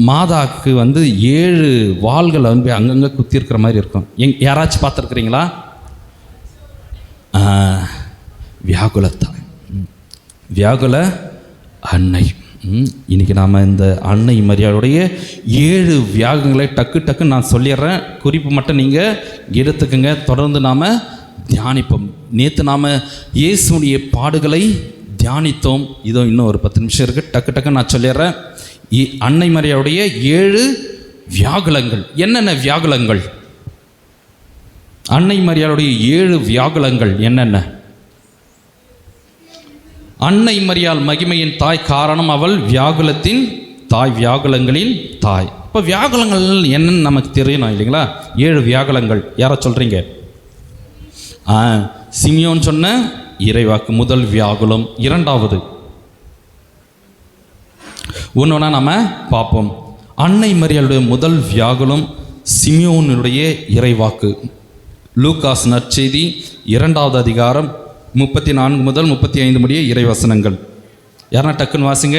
மாதாவுக்கு 7 வாள்கள் அங்கங்கே குத்தி இருக்கிற மாதிரி இருக்கும். யாராச்சும் பார்த்துருக்குறீங்களா? வியாகுலத்தாய், வியாகுல அன்னை. இன்றைக்கி நாம் இந்த அன்னை மரியாளுடைய 7 வியாகங்களை டக்குன்னு நான் சொல்லிடுறேன், குறிப்பு மட்டும் நீங்கள் எடுத்துக்கங்க. தொடர்ந்து நாம் தியானிப்போம். நேற்று நாம் இயேசுடைய பாடுகளை தியானித்தோம். இதோ இன்னும் ஒரு 10 நிமிஷம் இருக்குது, டக்குன்னு நான் சொல்லிடுறேன். அன்னை மரியாளுடைய 7 வியாகுலங்கள் என்னென்ன வியாகுலங்கள்? அன்னை மரியாளுடைய 7 வியாகுலங்கள் என்னென்ன? அன்னை மரியாள் மகிமையின் தாய், காரணம் அவள் வியாகுலத்தின் தாய், வியாகுலங்களின் தாய். இப்போ வியாகுலங்கள் என்னன்னு நமக்கு தெரியணும் இல்லைங்களா? 7 வியாகுலங்கள் யாரை சொல்கிறீங்க? சிமியோன் சொன்ன இறைவாக்கு முதல் வியாகுலம். இரண்டாவது ஒன்றுனா நம்ம பார்ப்போம். அன்னை மரியாளுடைய முதல் வியாகுலம் சிமியோனுடைய இறைவாக்கு. லூகாஸ் நற்செய்தி 2வது அதிகாரம் 34 முதல் 35 முடிய இறைவசனங்கள். யாரா டக்குன்னு வாசிங்க.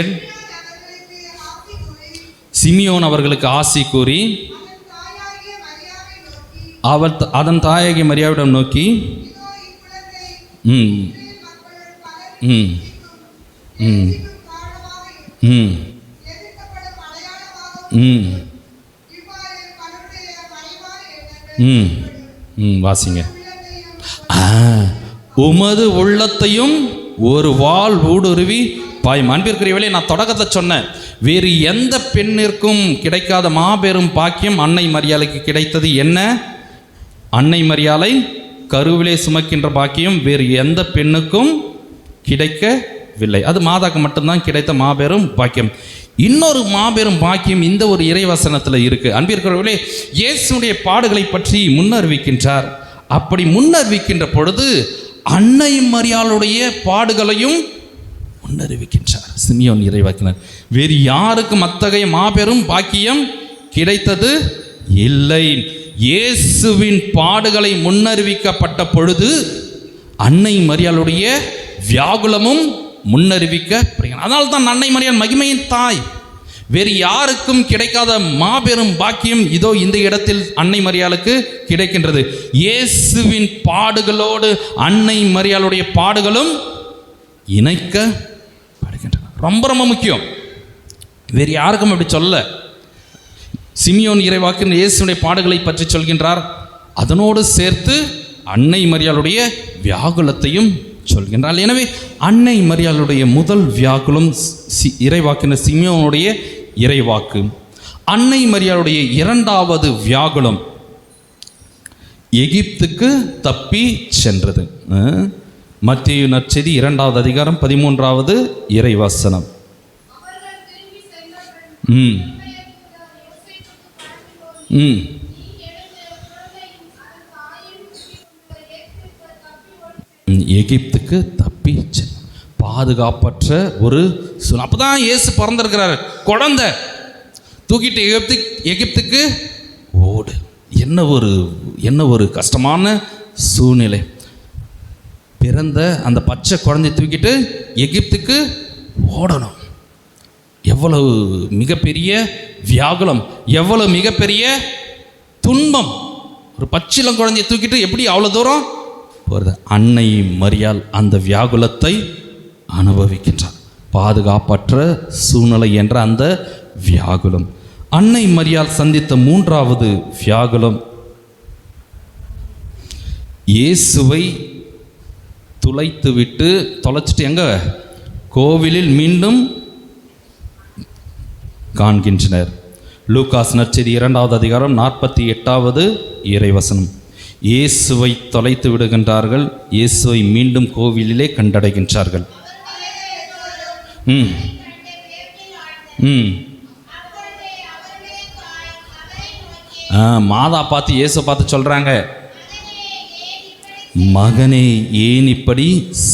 சிமியோன் அவர்களுக்கு ஆசி கூறி அதன் தாயாகிய மரியாவிடம் நோக்கி வாசிங்க. உமது உள்ளத்தையும் ஒரு வாள் ஊடுருவி பாயும். அன்பிற்குரியவர்களே, நான் தொடக்கத்தை சொன்னேன், வேறு எந்த பெண்ணிற்கும் கிடைக்காத மாபெரும் பாக்கியம் அன்னை மரியாளுக்கு கிடைத்தது. என்ன? அன்னை மரியாளை கருவிலே சுமக்கின்ற பாக்கியம் வேறு எந்த பெண்ணுக்கும் கிடைக்கவில்லை. அது மாதாக்கு மட்டும்தான் கிடைத்த மாபெரும் பாக்கியம். இன்னொரு மாபெரும் பாக்கியம் இந்த ஒரு இறைவசனத்தில் இருக்குது. அன்பிற்குரியவர்களே, இயேசுடைய பாடுகளை பற்றி முன்னறிவிக்கின்றார். அப்படி முன்னறிவிக்கின்ற பொழுது அன்னை மரியாளுடைய பாடுகளையும் முன்னறிவிக்கின்றார் சிமியோன் இறைவாக்கினர். வேறு யாருக்கும் அத்தகைய மாபெரும் பாக்கியம் கிடைத்தது இல்லை. இயேசுவின் பாடுகளை முன்னறிவிக்கப்பட்ட பொழுது அன்னை மரியாளுடைய வியாகுலமும் முன்னறிவிக்கப்படுகிறது. அதனால தான் அன்னை மரியாள் மகிமையின் தாய். வேறு யாருக்கும் கிடைக்காத மாபெரும் பாக்கியம் இதோ இந்த இடத்தில் அன்னை மரியாளுக்கு கிடைக்கின்றது. இயேசுவின் பாடுகளோடு அன்னை மரியாளுடைய பாடுகளும் இணைக்கப்படுகின்றன. ரொம்ப ரொம்ப முக்கியம். வேறு யாருக்கும் அப்படி சொல்ல. சிமியோன் இறைவாக்கின் இயேசுடைய பாடுகளை பற்றி சொல்கின்றார். அதனோடு சேர்த்து அன்னை மரியாளுடைய வியாகுலத்தையும் சொல்கின்றார். எனவே அன்னை மரியாளுடைய முதல் வியாகுலம் இறைவாக்கின சிமியோனுடைய இறைவாக்கு. அன்னை மரியாளுடைய இரண்டாவது வியாகுலம் எகிப்துக்கு தப்பி சென்றது. மத்தேயு நற்செய்தி 2வது அதிகாரம் 13வது இறைவசனம். எகிப்துக்கு தப்பி பாதுகாப்பற்ற ஒரு அப்பதான் இயேசு பிறந்திருக்கிறார். குழந்தை தூக்கிட்டு எகிப்துக்கு ஓடு. என்ன ஒரு கஷ்டமான சூழ்நிலை. பிறந்த அந்த பச்சை குழந்தையை தூக்கிட்டு எகிப்துக்கு ஓடணும். எவ்வளவு மிகப்பெரிய வியாகுலம், எவ்வளவு மிகப்பெரிய துன்பம். ஒரு பச்சிளம் குழந்தையை தூக்கிட்டு எப்படி அவ்வளோ தூரம் போகிறது? அன்னை மரியாள் அந்த வியாகுலத்தை அனுபவிக்கின்றார். பாதுகாப்பற்ற சூழ்நிலை என்ற அந்த வியாகுலம். அன்னை மரியாள் சந்தித்த மூன்றாவது வியாகுலம், இயேசுவை தொலைச்சிட்டு எங்க கோவிலில் மீண்டும் காண்கின்றனர். லூகாஸ் நற்செய்தி 2வது அதிகாரம் 48வது இறைவசனம். இயேசுவை தொலைத்து விடுகின்றார்கள், இயேசுவை மீண்டும் கோவிலிலே கண்டடைகின்றார்கள். மாதா பார்த்து இயேசு பார்த்து சொல்றாங்க, மகனே ஏன் இப்படி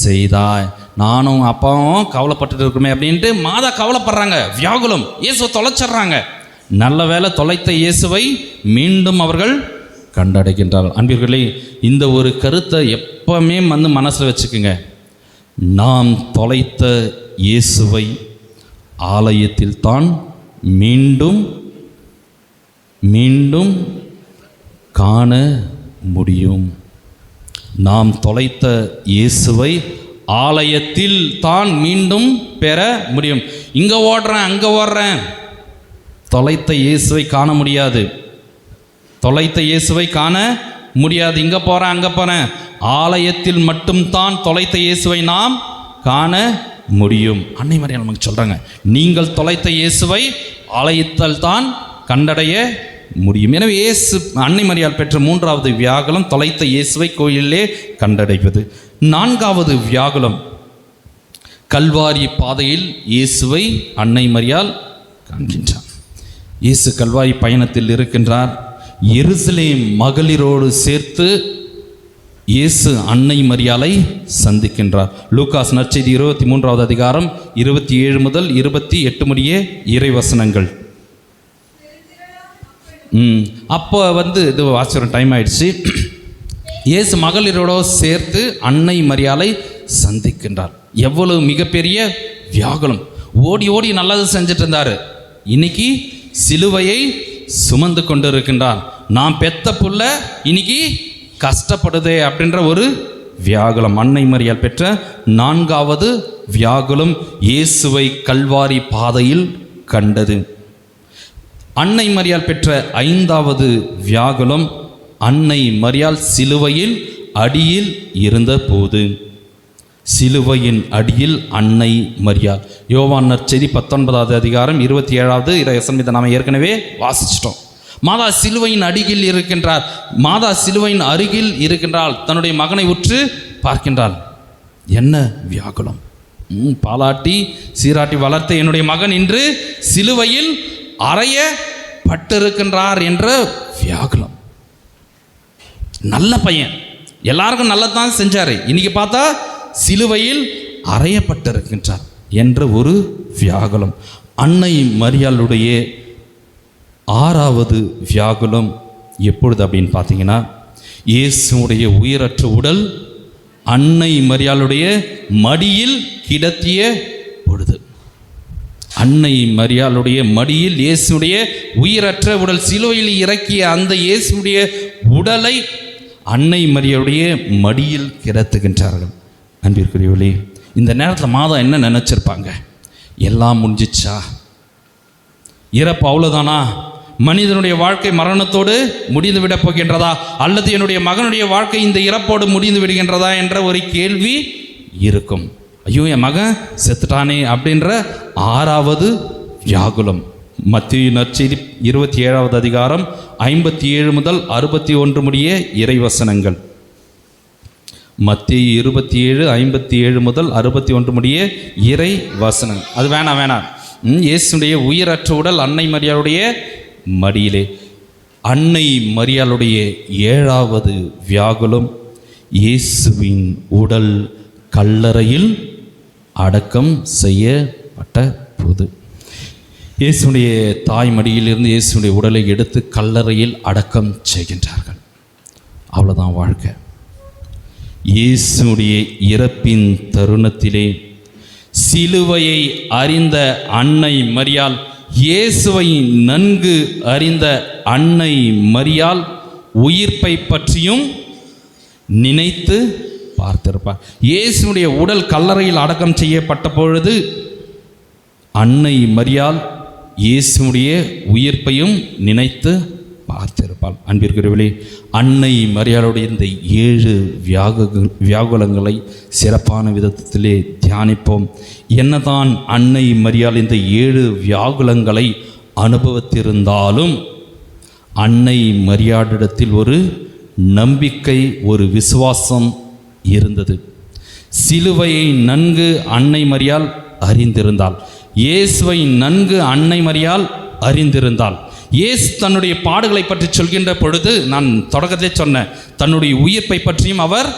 செய்தாய், நானும் அப்பாவும் கவலைப்பட்டுட்டு இருக்குமே அப்படின்ட்டு மாதா கவலைப்படுறாங்க. வியாகுலம், இயேசுவை தொலைச்சிட்றாங்க. நல்ல வேளை தொலைத்த இயேசுவை மீண்டும் அவர்கள் கண்டடைகின்றார்கள். அன்பர்களே, இந்த ஒரு கருத்தை எப்பவுமே மனசில் வச்சுக்குங்க. நாம் தொலைத்த இயேசுவை ஆலயத்தில் தான் மீண்டும் மீண்டும் காண முடியும். நாம் தொலைத்த இயேசுவை ஆலயத்தில் தான் மீண்டும் பெற முடியும். இங்கே ஓடுறேன் அங்கே ஓடுறேன், தொலைத்த இயேசுவை காண முடியாது. தொலைத்த இயேசுவை காண முடியாது. இங்கே போகிறேன் அங்கே போகிறேன், ஆலயத்தில் மட்டும்தான் தொலைத்த இயேசுவை நாம் காண முடியும். அன்னை மரியாள் நமக்கு சொல்கிறாங்க, நீங்கள் தொலைத்த இயேசுவை ஆலயத்தில் தான் கண்டடைய முடியும். எனவே அன்னை மரியாள் பெற்ற மூன்றாவது வியாகுலம் தொலைத்த இயேசுவை கோயிலே கண்டடைவது. நான்காவது வியாகுலம், கல்வாரி பாதையில் இயேசுவை அன்னை மரியாள் காண்கின்றார். இயேசு கல்வாரி பயணத்தில் இருக்கின்றார். எருசலேம் மகளிரோடு சேர்த்து இயேசு அன்னை மரியாளை சந்திக்கின்றார். லூகாஸ் நற்செய்தி 23வது அதிகாரம் 27 முதல் 28 முடிய இறைவசனங்கள். அப்போ இது வாசிக்கிற டைம் ஆயிடுச்சு. இயேசு மகளிரோட சேர்த்து அன்னை மரியாளை சந்திக்கின்றார். எவ்வளவு மிகப்பெரிய வியாகுலம். ஓடி ஓடி நல்லது செஞ்சுட்டு இருந்தார், இன்னைக்கு சிலுவையை சுமந்து கொண்டு இருக்கின்றார். நான் பெத்த புள்ள இன்னைக்கு கஷ்டப்படுதே அப்படின்ற ஒரு வியாகுலம். அன்னை மரியாள் பெற்ற நான்காவது வியாகுலம் இயேசுவை கல்வாரி பாதையில் கண்டது. அன்னை மரியாள் பெற்ற ஐந்தாவது வியாகுலம், அன்னை மரியாள் சிலுவையில் அடியில் இருந்த போது. சிலுவையின் அடியில் அன்னை மரியாள். யோவான் நற்செய்தி 19வது அதிகாரம் 27வது இறைவசனம். இதை நாம் ஏற்கனவே வாசிச்சிட்டோம். மாதா சிலுவையின் அடியில் இருக்கின்றார். மாதா சிலுவையின் அருகில் இருக்கின்றாள். தன்னுடைய மகனை உற்று பார்க்கின்றாள். என்ன வியாகுலம்! பாலாட்டி சீராட்டி வளர்த்த என்னுடைய மகன் இன்று சிலுவையில் அறையப்பட்டிருக்கின்றார் என்ற வியாகுலம். நல்ல பையன், எல்லாருக்கும் நல்லதான் செஞ்சாரு, இன்னைக்கு பார்த்தா சிலுவையில் அறையப்பட்டிருக்கின்றார் என்ற ஒரு வியாகுலம். அன்னை மரியாளுடைய ஆறாவது வியாகுலம் எப்பொழுது அப்படின்னு பார்த்தீங்கன்னா, இயேசுடைய உயிரற்ற உடல் அன்னை மரியாளுடைய மடியில் கிடத்திய பொழுது. அன்னை மரியாளுடைய மடியில் இயேசுடைய உயிரற்ற உடல், சிலுவையில் இறக்கிய அந்த இயேசுடைய உடலை அன்னை மரியாளுடைய மடியில் கிடத்துகின்றார்கள். அன்பிற்குரியவர்களே, இந்த நேரத்தில் மாதா என்ன நினச்சிருப்பாங்க? எல்லாம் முடிஞ்சிச்சா, இறப்பு அவ்வளோதானா, மனிதனுடைய வாழ்க்கை மரணத்தோடு முடிந்து விட போகின்றதா, அல்லது என்னுடைய மகனுடைய வாழ்க்கை இந்த இறப்போடு முடிந்து விடுகின்றதா என்ற ஒரு கேள்வி இருக்கும். ஐயோ, என் மகன் செத்துட்டானே அப்படின்ற ஆறாவது வியாகுலம். மத்தேயு நற்செய்தி 27வது அதிகாரம் 57 முதல் 61 முடிய இறைவசனங்கள். மத்தேயு 27 57 முதல் 61 முடிய இறை வசனம். அது வேணாம். இயேசுடைய உயிரற்ற உடல் அன்னை மரியாளுடைய மடியிலே. அன்னை மரியாளுடைய ஏழாவது வியாகுலம், இயேசுவின் உடல் கல்லறையில் அடக்கம் செய்யப்பட்ட போது. இயேசுடைய தாய் மடியிலிருந்து இயேசுடைய உடலை எடுத்து கல்லறையில் அடக்கம் செய்கின்றார்கள். அவ்வளோதான் வாழ்க்கை. இயேசுடைய இறப்பின் தருணத்திலே சிலுவையை அறிந்த அன்னை மரியாள், இயேசுவை நன்கு அறிந்த அன்னை மரியாள் உயிர்ப்பை பற்றியும் நினைத்து பார்த்திருப்பார். இயேசுடைய உடல் கல்லறையில் அடக்கம் செய்யப்பட்ட பொழுது அன்னை மரியாள் இயேசுடைய உயிர்ப்பையும் நினைத்து பார்த்திருப்பாள். அன்பிற்குரியவர்களே, அன்னை மரியாளுடைய இந்த 7 வியாகுலங்களை சிறப்பான விதத்திலே தியானிப்போம். என்னதான் அன்னை மரியாள் இந்த 7 வியாகுலங்களை அனுபவித்திருந்தாலும் அன்னை மரியாளிடத்தில் ஒரு நம்பிக்கை, ஒரு விசுவாசம் இருந்தது. சிலுவையை நன்கு அன்னை மரியாள் அறிந்திருந்தாள். இயேசுவை நன்கு அன்னை மரியாள் அறிந்திருந்தாள். இயேசு தன்னுடைய பாடுகளை பற்றி சொல்கின்ற பொழுது, நான் தொடக்கத்திலே சொன்ன தன்னுடைய உயிர்ப்பை பற்றியும் அவர்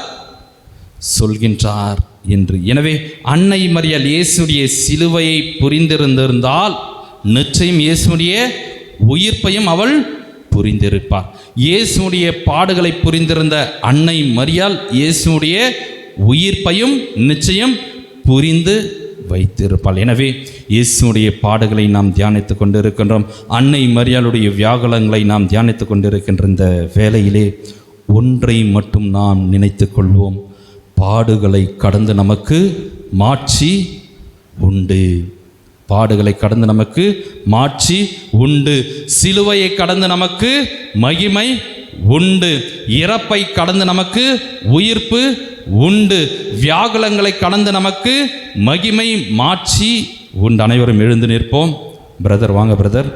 சொல்கின்றார் என்று. எனவே அன்னை மரியாள் இயேசுடைய சிலுவையை புரிந்திருந்திருந்தால் நிச்சயம் இயேசுடைய உயிர்ப்பையும் அவள் புரிந்திருப்பார். இயேசுடைய பாடுகளை புரிந்திருந்த அன்னை மரியாள் இயேசுடைய உயிர்ப்பையும் நிச்சயம் புரிந்து வைத்திருப்பாள். எனவே இயேசுடைய பாடுகளை நாம் தியானித்து கொண்டிருக்கின்றோம். அன்னை மரியாளுடைய வியாகுலங்களை நாம் தியானித்து கொண்டிருக்கின்ற இந்த வேளையிலே ஒன்றை மட்டும் நாம் நினைத்து கொள்வோம். பாடுகளை கடந்து நமக்கு மாட்சி உண்டு. பாடுகளை கடந்து நமக்கு மாட்சி உண்டு. சிலுவையை கடந்து நமக்கு மகிமை உண்டு. இறப்பை கடந்து நமக்கு உயிர்ப்பு உண்டு. வியாகுலங்களை கடந்து நமக்கு மகிமை மாட்சி உண்டு. அனைவரும் எழுந்து நிற்போம். பிரதர் வாங்க பிரதர்.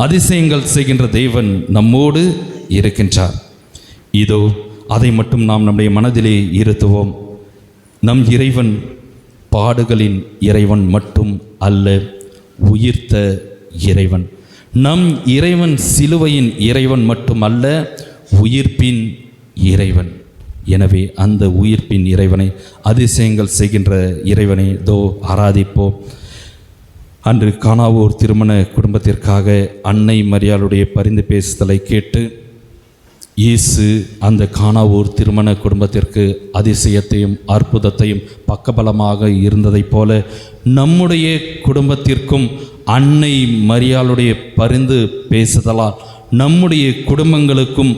அதிசயங்கள் செய்கின்ற தேவன் நம்மோடு இருக்கின்றார். இதோ அதை மட்டும் நாம் நம்முடைய மனதிலே இருத்துவோம். நம் இறைவன் பாடுகளின் இறைவன் மட்டும் அல்ல, உயிர்த்த இறைவன். நம் இறைவன் சிலுவையின் இறைவன் மட்டும் அல்ல, உயிர்ப்பின் இறைவன். எனவே அந்த உயிர்ப்பின் இறைவனை, அதிசயங்கள் செய்கின்ற இறைவனை தோ ஆராதிப்போம். அன்று கானாவூர் திருமண குடும்பத்திற்காக அன்னை மரியாளுடைய பரிந்து பேசுதலை கேட்டு இயேசு அந்த கானாவூர் திருமண குடும்பத்திற்கு அதிசயத்தையும் அற்புதத்தையும் பக்கபலமாக இருந்ததைப் போல நம்முடைய குடும்பத்திற்கும் அன்னை மரியாளுடைய பரிந்து பேசுதலால் நம்முடைய குடும்பங்களுக்கும்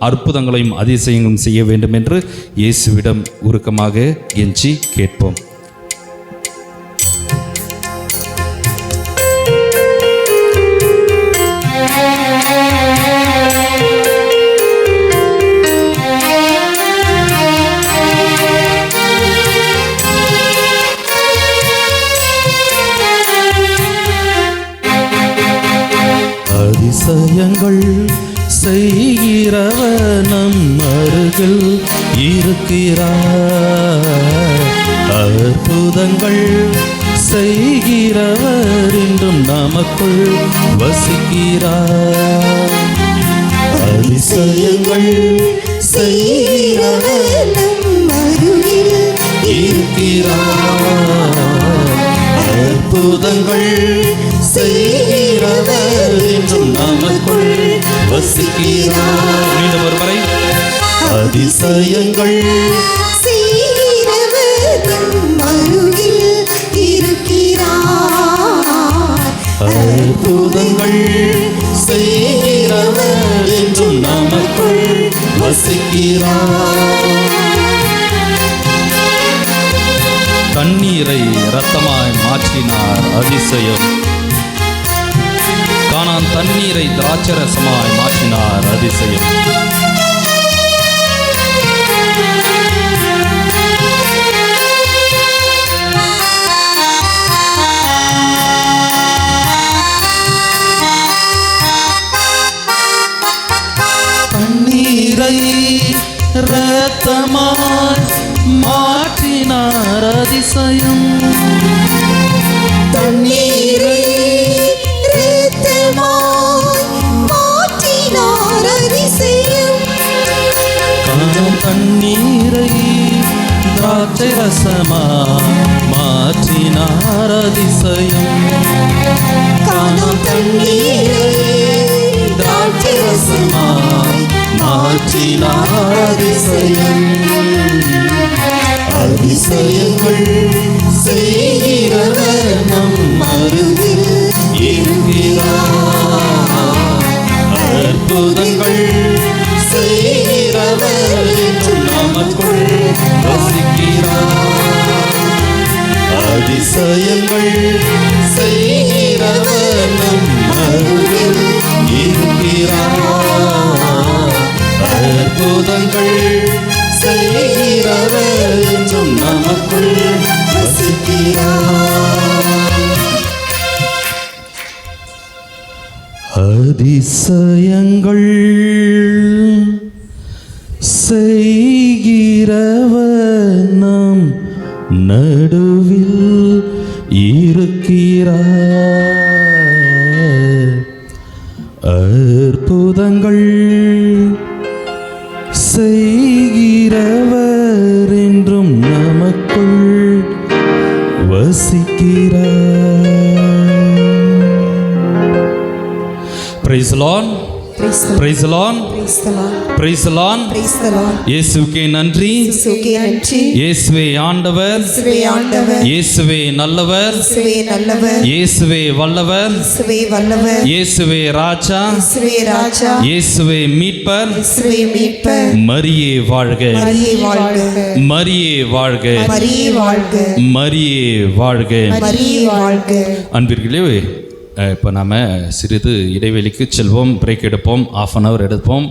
அற்புதங்களையும் அதிசயங்களும் செய்ய வேண்டும் என்று இயேசுவிடம் உருக்கமாக கெஞ்சி கேட்போம். அதிசயங்கள் செய்கிறவர் நம் அருகில் இருக்கிறார். அற்புதங்கள் செய்கிறவர் இன்றும் நமக்குள் வசிக்கிறார். அதிசயங்கள் செய்கிறவர் நம் அருகில் இருக்கிறார். அற்புதங்கள் செய்கிறவர் என்றும் நமக்குள் வசிக்கிறார். மீண்டும் ஒரு முறை. அதிசயங்கள் செய்கிறவர் நம் அருகில் இருக்கிறார். அற்புதங்கள் செய்கிறவர் என்றும் நமக்குள் வசிக்கிறார். தண்ணீரை இரத்தமாய் மாற்றினார், அதிசயம். கானான் தண்ணீரை திராட்சரசமாய் மாற்றினார், அதிசயம். தண்ணீரை இரத்தமாய் மாற்றினார், அதிசயம். தண்ணீரை இரத்தமாய் மாற்றினார், அதிசயம். கானான் தண்ணீரை திராட்சை ரசமா மாற்றினார் அதிசயம். காணாம் தண்ணீரை திராட்சை ரசமாய் மாற்றினார் அதிசயம். அதிசயங்கள் செய்கிறவர் நம் அருகில் இருக்கிறார். அற்புதங்கள் செய்கிறவர் என்றும் நமக்குள் வசிக்கிறார். அதிசயங்கள் செய்கிறவர் நம் அருகில் இருக்கிறார். அற்புதங்கள் செய்கிறவர் என்றும் நமக்குள் வசிக்கிறார். அதிசயங்கள் செய்கிறவர் நம் நடுவில் இருக்கிறார். அற்புதங்கள் செய்கிறவர் என்றும் நமக்குள் வசிக்கிறார். Praise the Lord. Praise the Lord. Praise the Lord. இயேசுவுக்கே நன்றி. இயேசுவே ஆண்டவர். இயேசுவே நல்லவர். இயேசுவே வல்லவர். இயேசுவே ராஜா. இயேசுவே மீட்பர். மரியே வாழ்க. மரியே வாழ்க. மரியே வாழ்க. அன்பிற்குள்ளே இப்போ நாம் சிறிது இடைவெளிக்கு செல்வோம். பிரேக் எடுப்போம். 1/2 hour எடுப்போம்.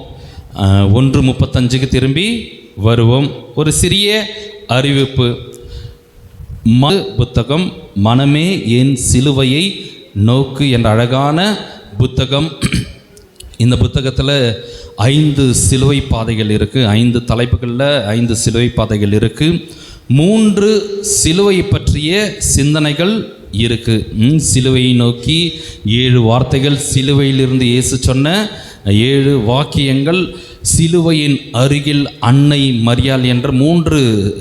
1:35 திரும்பி வருவோம். ஒரு சிறிய அறிவிப்பு. புத்தகம் மனமே என் சிலுவையை நோக்கு என்ற அழகான புத்தகம். இந்த புத்தகத்தில் 5 சிலுவை பாதைகள் இருக்குது. 5 தலைப்புகளில் 5 சிலுவை பாதைகள் இருக்குது. 3 சிலுவை பற்றிய சிந்தனைகள் இருக்குது. சிலுவையை நோக்கி 7 வார்த்தைகள், சிலுவையிலிருந்து இயேசு சொன்ன 7 வாக்கியங்கள், சிலுவையின் அருகில் அன்னை மரியாள் என்ற 3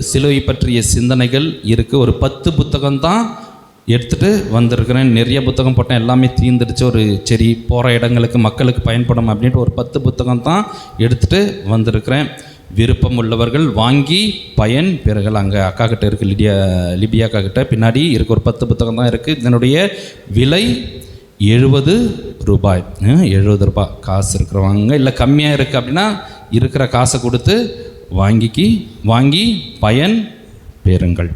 சிலுவை பற்றிய சிந்தனைகள் இருக்குது. ஒரு 10 புத்தகம்தான் எடுத்துகிட்டு வந்திருக்கிறேன். நிறைய புத்தகம் போட்டேன், எல்லாமே தீர்ந்துடுச்சு. ஒரு சரி போகிற இடங்களுக்கு மக்களுக்கு பயன்படும் அப்படின்ட்டு ஒரு 10 புத்தகம் தான் எடுத்துகிட்டு வந்திருக்கிறேன். விருப்பம் உள்ளவர்கள் வாங்கி பயன் பெறுகள். அங்கே அக்கா கிட்ட இருக்குது, லிபியா அக்கா கிட்ட பின்னாடி இருக்குது. ஒரு 10 புத்தகம் தான் இருக்குது. இதனுடைய விலை 70 ரூபாய். 70 ரூபாய். காசு இருக்கிறவங்க, இல்லை கம்மியாக இருக்குது அப்படின்னா இருக்கிற காசை கொடுத்து வாங்கி பயன் பெறுங்கள்.